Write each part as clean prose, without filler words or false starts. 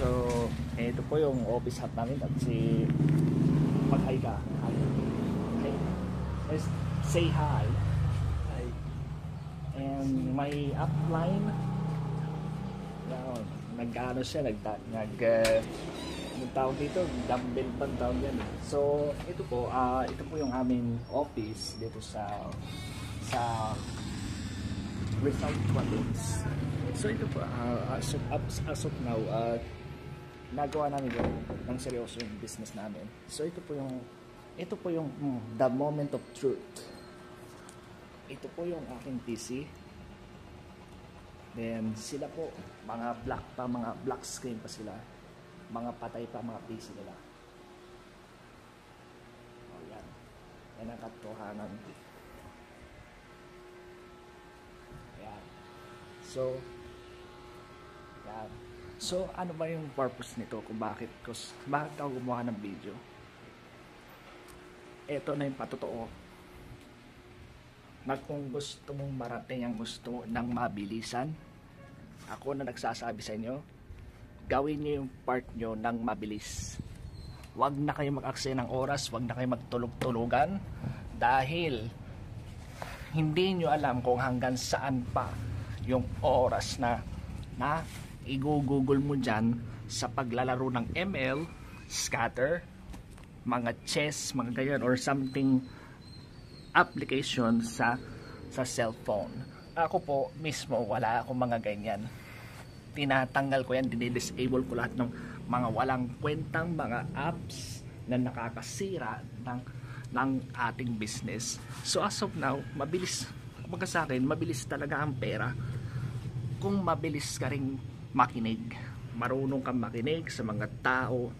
So, ito po yung office hub namin at si mag-hi ka. Hi. Hi. Let's say hi. Hi. And may upline. Yan, nag-ano siya, tawag dito, dumbbell pang tawag yan. So, ito po yung aming office dito sa Rizal Province. So ito po, as of now, nagawa namin ng seryoso yung business namin. So ito po yung the moment of truth. Ito po yung aking PC. Then sila po, mga black screen pa sila. Mga patay pa mga PC nila. O yan. Yan ang katotohanan. Yan. So, yan. So, ano ba yung purpose nito? Kung bakit ako gumawa ng video? Ito na yung patotoo. Kung gusto mong marating ang gusto mo ng mabilisan, ako na nagsasabi sa inyo, gawin nyo yung part nyo ng mabilis. Huwag na kayo mag-aksaya ng oras, huwag na kayo magtulog-tulugan, dahil hindi nyo alam kung hanggang saan pa yung oras na i-google mo dyan sa paglalaro ng ML, scatter, mga chess, mga ganyan, or something application sa cellphone. Ako po mismo, wala akong mga ganyan. Tinatanggal ko yan, dinidisable ko lahat ng mga walang kwentang mga apps na nakakasira ng ating business. So as of now, mabilis, kumbaga sa akin, mabilis talaga ang pera kung mabilis ka ring makinig, marunong kang makinig sa mga tao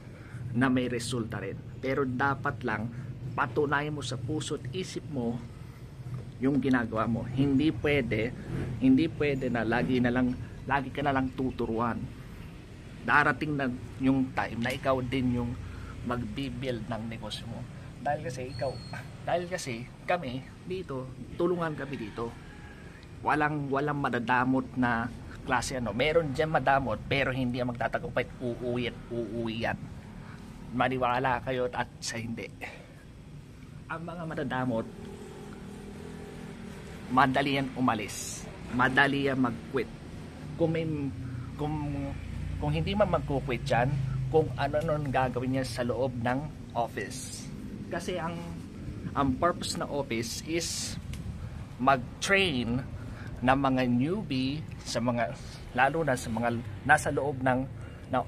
na may resulta rin. Pero dapat lang patunayan mo sa puso at isip mo yung ginagawa mo. Hindi pwede na lagi ka na lang tuturuan. Darating na yung time na ikaw din yung magbi-build ng negosyo mo. Dahil kasi kami dito, tulungan kami dito. Walang madadamot na klase ano. Meron diyan madamot pero hindi ang magtatagumpay, uuwi yan. Maniwala kayo at sa hindi. Ang mga madadamot, madali yan umalis, madali yan mag-quit. Kung hindi man mag-quit yan, kung ano nun gagawin niya sa loob ng office. Kasi ang purpose ng office is mag-train ng mga newbie, lalo na sa mga nasa loob ng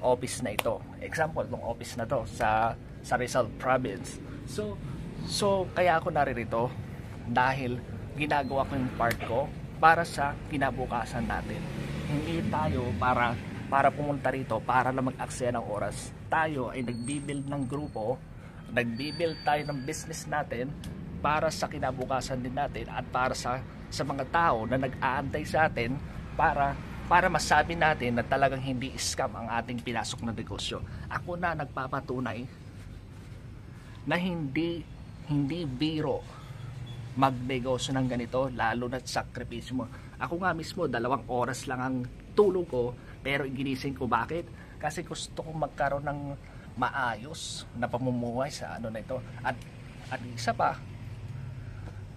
office na ito. Example, ng office na to sa Rizal Province. So kaya ako naririto dahil ginagawa ko yung part ko para sa kinabukasan natin. Hindi tayo para pumunta rito para lang mag-aksaya ng oras. Tayo ay nagbibuild ng grupo, nagbibuild tayo ng business natin para sa kinabukasan din natin at para sa mga tao na nag-aantay sa atin para masabi natin na talagang hindi scam ang ating pinasok na negosyo. Ako na nagpapatunay na hindi biro magnegosyo ng ganito, lalo na sakripisyo mo. Ako nga mismo, 2 oras lang ang tulog ko, pero ginising ko. Bakit? Kasi gusto kong magkaroon ng maayos na pamumuhay sa ano na ito. At isa pa,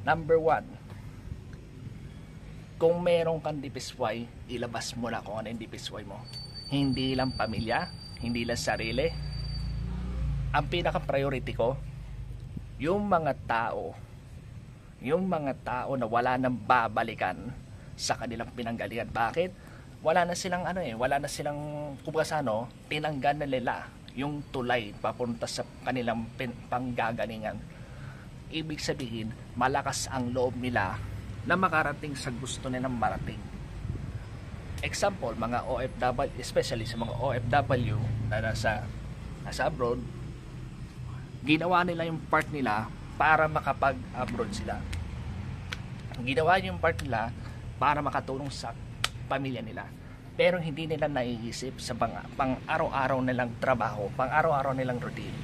number 1, kung meron kang DPSY, ilabas mo na kung ano yung DPSY mo. Hindi lang pamilya, hindi lang sarili. Ang pinaka-priority ko, yung mga tao na wala nang babalikan sa kanilang pinanggalingan. Bakit? Wala na silang tinanggan na nila yung tulay papunta sa kanilang panggagalingan. Ibig sabihin, malakas ang loob nila na makarating sa gusto nilang marating. Example, mga OFW, especially sa mga OFW na nasa abroad, ginawa nila yung part nila para makapag-abroad sila. Ginawa yung part nila para makatulong sa pamilya nila. Pero hindi nila naiisip sa pang-araw-araw nilang trabaho, pang-araw-araw nilang routine.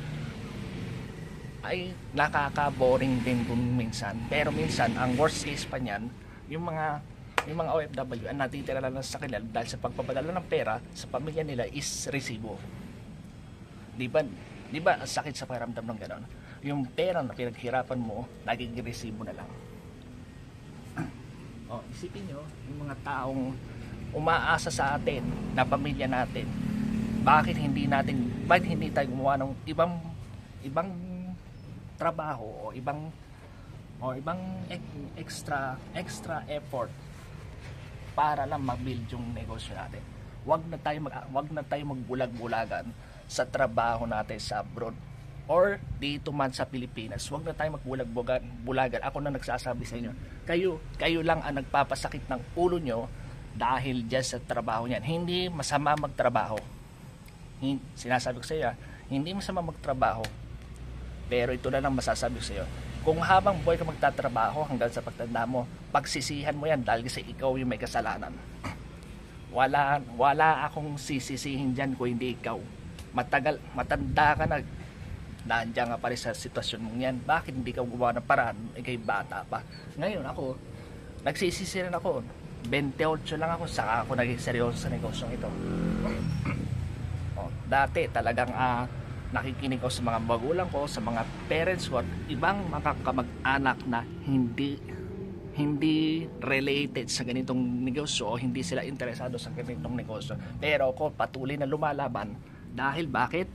Ay nakaka-boring din kung minsan. Pero minsan, ang worst case pa niyan, yung mga May mga OFW ang natitira lang sa kanila dahil sa pagpapadala ng pera sa pamilya nila is resibo. Di ba ang sakit sa pakiramdam ng gano'n? Yung pera na pinaghirapan mo, naging resibo na lang. Isipin nyo, yung mga taong umaasa sa atin na pamilya natin, bakit hindi tayo gumawa ng ibang trabaho o ibang extra effort para lang mag-build yung negosyo natin. Wag na tayo magbulag-bulagan sa trabaho natin sa abroad or dito man sa Pilipinas. Wag na tayo magbulag-bulagan. Ako na nagsasabi sa inyo. Kayo lang ang nagpapasakit ng ulo nyo dahil diyan sa trabaho niyan. Hindi masama magtrabaho. Sinasabi ko sa iyo, hindi masama magtrabaho. Pero ito na lang masasabi ko sa iyo. Kung habang buhay ka magtatrabaho hanggang sa pagtanda mo, pagsisihan mo yan dahil kasi ikaw yung may kasalanan. Wala akong sisisihin dyan kung hindi ikaw. Matanda ka na, nandiyan nga pa rin sa sitwasyon mong yan. Bakit hindi ka gumawa ng paraan? Ikay bata pa. Ngayon ako, nagsisisi rin ako. 28 lang ako, saka ako naging seryoso sa negosyong ito. Dati talagang nakikinig ako sa mga magulang ko, sa mga parents ko, at ibang makakamag-anak na hindi related sa ganitong negosyo o hindi sila interesado sa ganitong negosyo. Pero ako patuloy na lumalaban dahil bakit?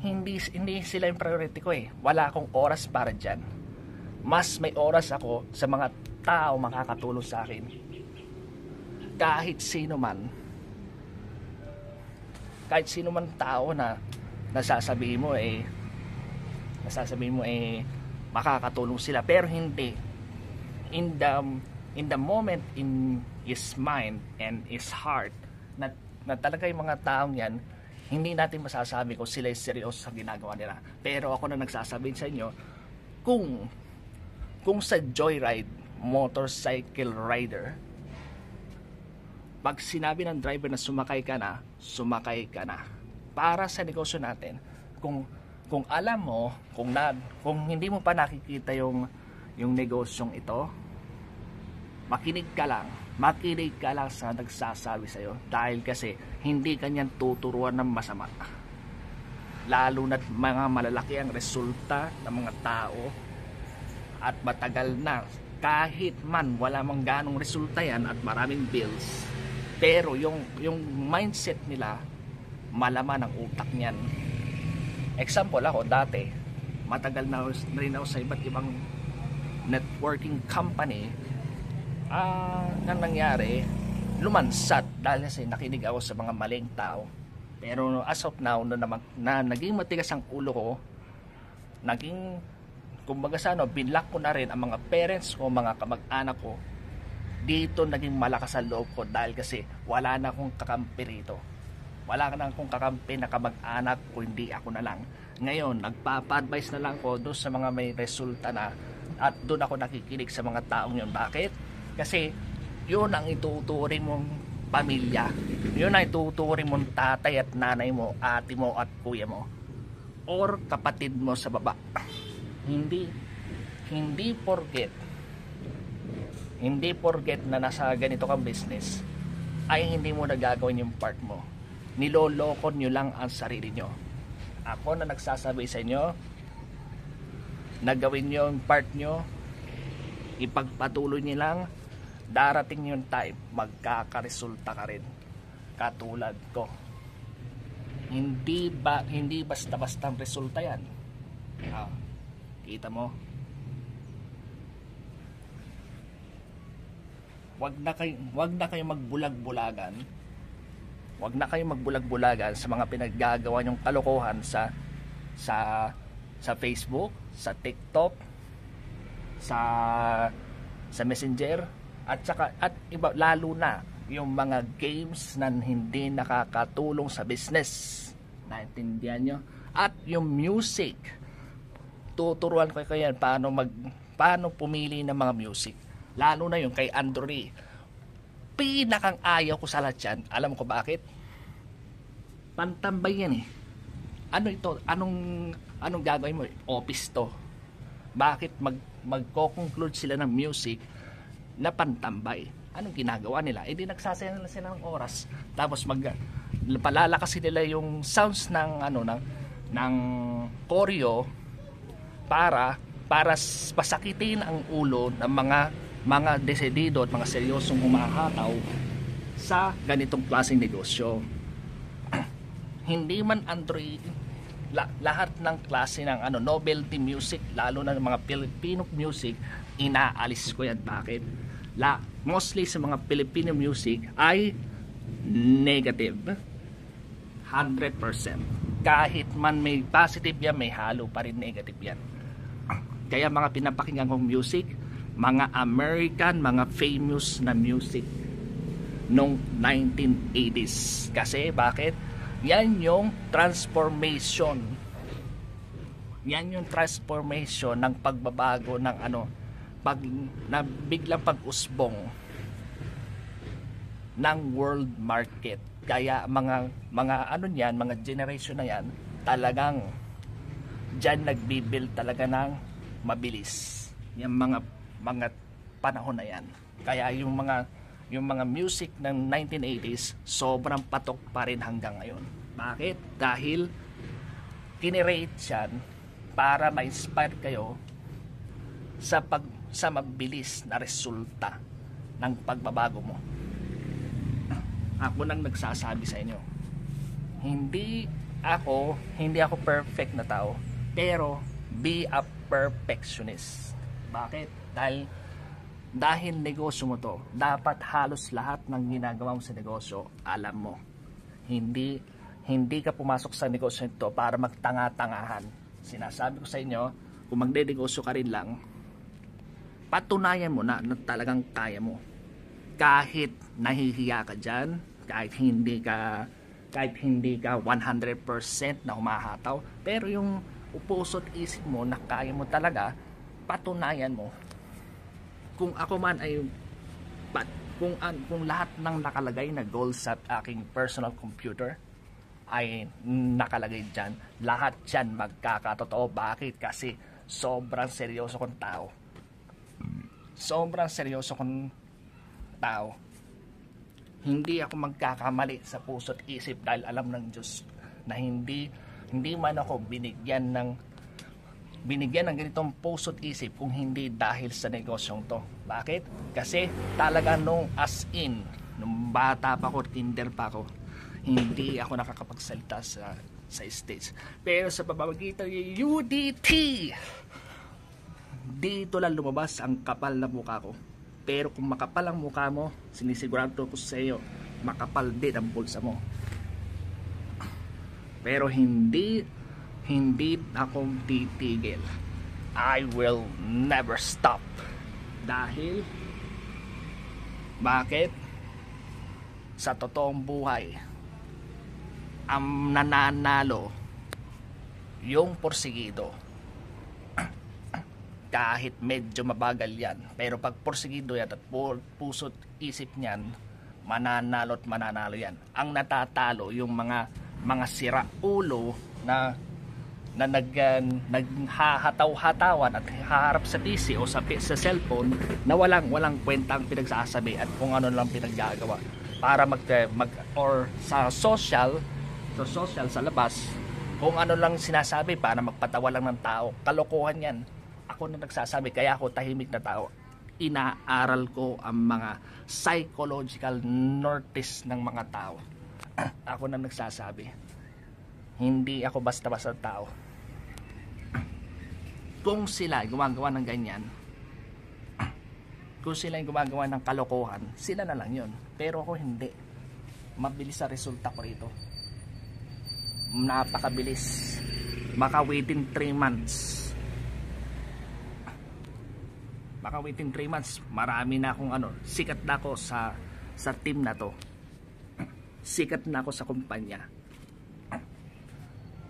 Hindi sila yung priority ko eh. Wala akong oras para dyan. Mas may oras ako sa mga tao makakatulong sa akin. Kahit sino man tao na nasasabihin mo makakatulong sila, pero hindi. In the moment in his mind and his heart na talaga yung mga taong yan, hindi natin masasabi kung sila seryoso sa ginagawa nila. Pero ako na nagsasabi sa inyo, kung sa joyride, motorcycle rider, pag sinabi ng driver na sumakay ka na, para sa negosyo natin. Kung alam mo, kung hindi mo pa nakikita yung negosyong ito, makinig ka lang sa nagsasabi sa'yo, dahil kasi hindi kanyan tuturuan ng masama, lalo na't mga malalaki ang resulta ng mga tao at matagal na, kahit man wala mang ganong resulta yan at maraming bills, pero yung mindset nila malaman ang utak niyan. Example ako, dati matagal na rin ako sa iba't ibang networking company. Nang nangyari, lumansat dahil kasi nakinig ako sa mga maling tao. Pero as of now, na naging matigas ang ulo ko, kumbaga binlock ko na rin ang mga parents ko, mga kamag-anak ko. Dito naging malakas ang loob ko dahil kasi wala na akong kakampi rito. Wala na akong kakampi na kamag-anak o hindi ako na lang. Ngayon, nagpapa-advise na lang ko doon sa mga may resulta na, at doon ako nakikinig sa mga taong yun. Bakit? Kasi yun ang ituturing mong pamilya. Yun ang ituturing mong tatay at nanay mo, ate mo at kuya mo, or kapatid mo sa baba. Hindi porket na nasa ganito kang business ay hindi mo nagagawin yung part mo. Niloloko nyo lang ang sarili nyo. Ako na nagsasabi sa inyo, nagawin nyo yung part nyo, ipagpatuloy nyo lang, darating yung time, magkakaresulta ka rin. Katulad ko. Hindi basta-bastang resulta yan. Kita mo? Wag na kayo magbulag-bulagan. Wag na kayo magbulag-bulagan sa mga pinaggagawa nyong kalokohan sa Facebook, sa TikTok, sa Messenger, at iba, lalo na yung mga games na hindi nakakatulong sa business. Naintindihan nyo? At yung music, tuturuan ko kayo yan paano pumili ng mga music, lalo na yung kay Andrew Lee. Pinakang ayaw ko sa lahat yan. Alam ko bakit? Pantambay yan eh. Ano ito? Anong gagawin mo? Office to. Bakit magko-conclude sila ng music na pantambay. Anong ginagawa nila? Eh di nagsasayang na sila ng oras. Tapos palalakasin nila yung sounds ng ng choreo para pasakitin ang ulo ng mga desidido at mga seryosong humahataw sa ganitong klaseng negosyo. Hindi man Android lahat ng klase ng novelty music, lalo na ng mga Filipino music, inaalis ko yan. Bakit? Mostly sa mga Filipino music ay negative 100%. Kahit man may positive yan, may halo pa rin negative yan. Kaya mga pinapakinggan kong music, mga American, mga famous na music nung 1980s. Kasi bakit? Yan yung transformation. Yan yung transformation ng pagbabago ng na biglang pag-usbong ng world market. Kaya mga mga generation na yan, talagang diyan nagbibuild talaga ng mabilis. Yung mga panahon na yan. Kaya yung mga music ng 1980s sobrang patok pa rin hanggang ngayon. Bakit? Dahil kinirate yan para ma-inspire kayo sa mabilis na resulta ng pagbabago mo. Ako nang nagsasabi sa inyo, hindi ako perfect na tao, pero be a perfectionist. Bakit? Dahil negosyo mo to, dapat halos lahat ng ginagawa mo sa negosyo, alam mo. Hindi ka pumasok sa negosyo nito para magtanga-tangahan. Sinasabi ko sa inyo, kung magde-negosyo ka rin lang, patunayan mo na talagang kaya mo. Kahit nahihiya ka dyan, kahit hindi ka 100% na humahataw, pero yung puso't isip mo na kaya mo talaga, patunayan mo. Kung ako man ay kung lahat ng nakalagay na goals sa aking personal computer ay nakalagay dyan, lahat dyan magkakatotoo. Bakit? Kasi sobrang seryoso kong tao. Sobrang seryoso kong tao. Hindi ako magkakamali sa puso't isip dahil alam ng Diyos na hindi man ako binigyan ng ganitong puso't isip kung hindi dahil sa negosyong to. Bakit? Kasi talaga nung bata pa ako, kinder pa ako, hindi ako nakakapagsalita sa stage. Pero sa pamamagitan ng UDT, dito lang lumabas ang kapal na mukha ko. Pero kung makapal ang mukha mo, sinisigurado ko sa iyo, makapal din ang bulsa mo. Pero hindi ako titigil. I will never stop. Dahil bakit? Sa totoong buhay, ang nananalo yung porsigido. Kahit medyo mabagal yan, pero pag porsigido yan at puso't isip niyan, mananalo at mananalo yan. Ang natatalo yung mga siraulo na naghahataw-hatawan at haharap sa PC o sa cellphone na walang kwentang pinagsasabi at kung ano lang pinaggagawa para or sa social sa labas, kung ano lang sinasabi para magpatawa lang ng tao. Kalokohan yan. Ako na nagsasabi, kaya ako tahimik na tao. Inaaral ko ang mga psychological norties ng mga tao. Ako na nagsasabi. Hindi ako basta-basta tao. Kung sila gumagawa ng ganyan, kung sila gumagawa ng kalokohan, sila na lang yun. Pero ako hindi. Mabilis sa resulta ko rito. Napakabilis. Maka within 3 months. Marami na akong sikat na ako sa team na to. Sikat na ako sa kumpanya.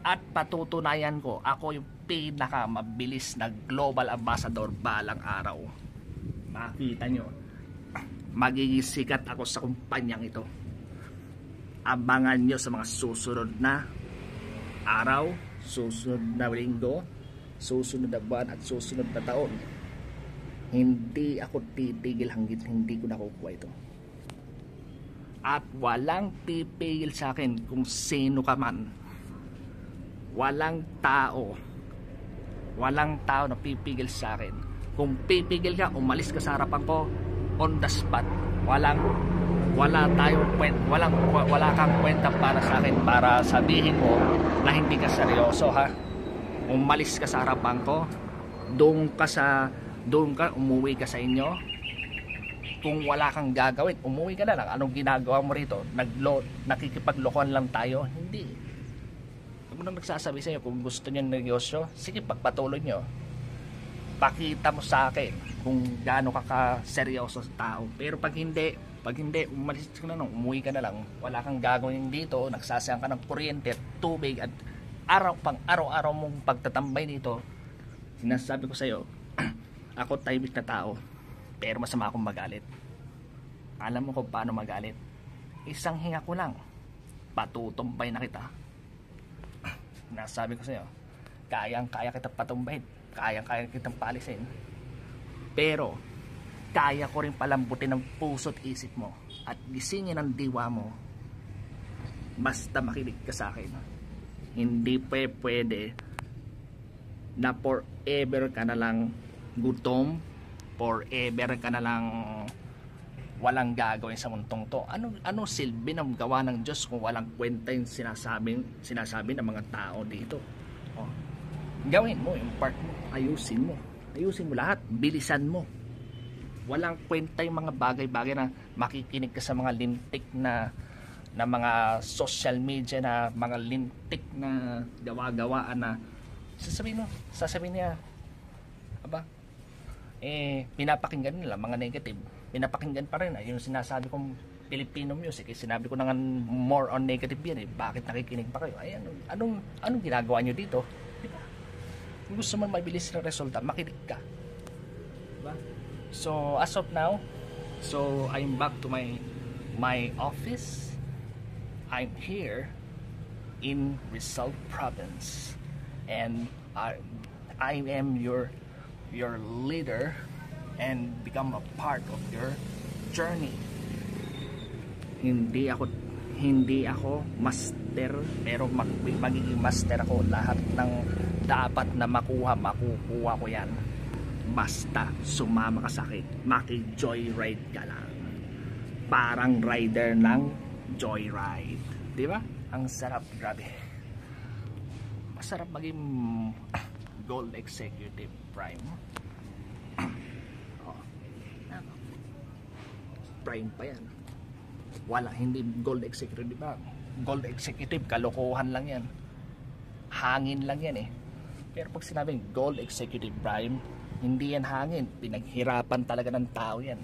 At patutunayan ko, ako yung pinakamabilis na global ambassador balang araw. Makita nyo, magiging sikat ako sa kumpanyang ito. Abangan nyo sa mga susunod na araw, susunod na linggo, susunod na buwan at susunod na taon. Hindi ako titigil hanggang hindi ko nakukuha ito. At walang pipigil sa akin kung sino ka man. Walang tao na pipigil sa akin. Kung pipigil ka, umalis ka sa harapan ko on the spot. Wala kang kwenta para sa akin para sabihin mo na hindi ka seryoso, ha. Umalis ka sa harapan ko. Doon ka, umuwi ka sa inyo. Kung wala kang gagawin, umuwi ka na lang. Anong ginagawa mo rito? Nakikipaglokohan lang tayo? Hindi. Ako nang nagsasabi sa inyo, kung gusto niyo ng negosyo, sige, pagpatuloy nyo. Pakita mo sa akin kung gaano ka seryoso sa tao. Pero pag hindi, umalis ka na lang, umuwi ka na lang. Wala kang gagawin dito, nagsasayang ka ng kuryente at tubig at araw-araw mong pagtatambay dito. Sinasabi ko sa iyo, ako tahimik na tao. Pero masama akong magalit. Alam mo kung paano magalit? Isang hinga ko lang, patutumbay na kita. Nasabi ko sa'yo, kayang-kaya kitang patumbayin, kayang-kaya kitang palisin. Pero kaya ko rin palambutin ng puso't isip mo at gisingin ang diwa mo. Basta makinig ka sa akin. Hindi pwede na forever ka na lang gutom, forever ka na lang walang gagawin sa mundong to. Ano silbi ng gawa ng Diyos kung walang kwenta yung sinasabi ng mga tao dito? Oh. Gawin mo yung part mo, ayusin mo lahat, bilisan mo. Walang kwenta yung mga bagay-bagay na makikinig ka sa mga lintik na mga social media, na mga lintik na gawa-gawaan na sasabihin niya, aba, pinapakinggan nila mga negative, pinapakinggan pa rin yung sinasabi kong Filipino music, sinabi ko na nga more on negative yan, bakit nakikinig pa kayo? Ay, anong ginagawa nyo dito? Diba? Kung gusto mo mabilis na resulta, makinig ka, diba? So as of now, I'm back to my office. I'm here in Rizal Province, and I am your leader and become a part of your journey. Hindi ako master, pero magiging master ako. Lahat ng dapat na makukuha ko yan. Basta sumama ka sa akin, maki-joyride ka lang. Parang rider ng joyride, di ba? Ang sarap, grabe. Masarap maging Gold Executive Prime. Prime pa yan. Wala, hindi Gold Executive, diba? Gold Executive, kalokohan lang yan. Hangin lang yan eh. Pero pag sinabing Gold Executive Prime, hindi yan hangin. Pinaghirapan talaga ng tao yan.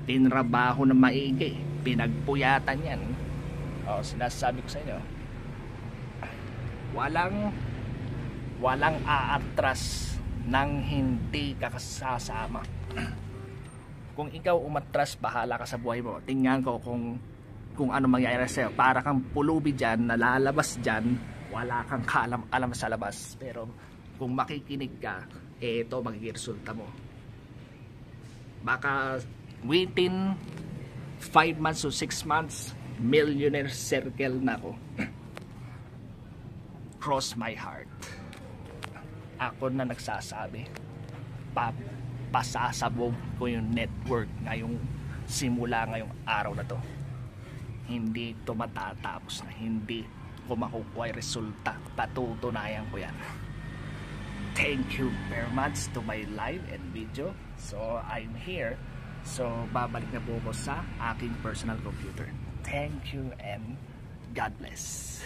Tinrabaho na maigi. Pinagpuyatan yan. Sinasabi ko sa inyo, walang aatras nang hindi ka kasama. Kung ikaw umatras, bahala ka sa buhay mo. Tingnan ko kung ano mangyayari sa'yo. Para kang pulubi dyan, nalalabas dyan, wala kang alam sa labas. Pero kung makikinig ka, ito magiging resulta mo. Baka within 5 months to 6 months, millionaire circle na ako. Cross my heart. Ako na nagsasabi, pasasabog ko yung network ngayong simula ngayong araw na to. Hindi ito matatapos na hindi ko makukuha yung resulta. Patutunayan ko yan. Thank you very much to my live and video. So I'm here. So babalik na po ako sa aking personal computer. Thank you and God bless.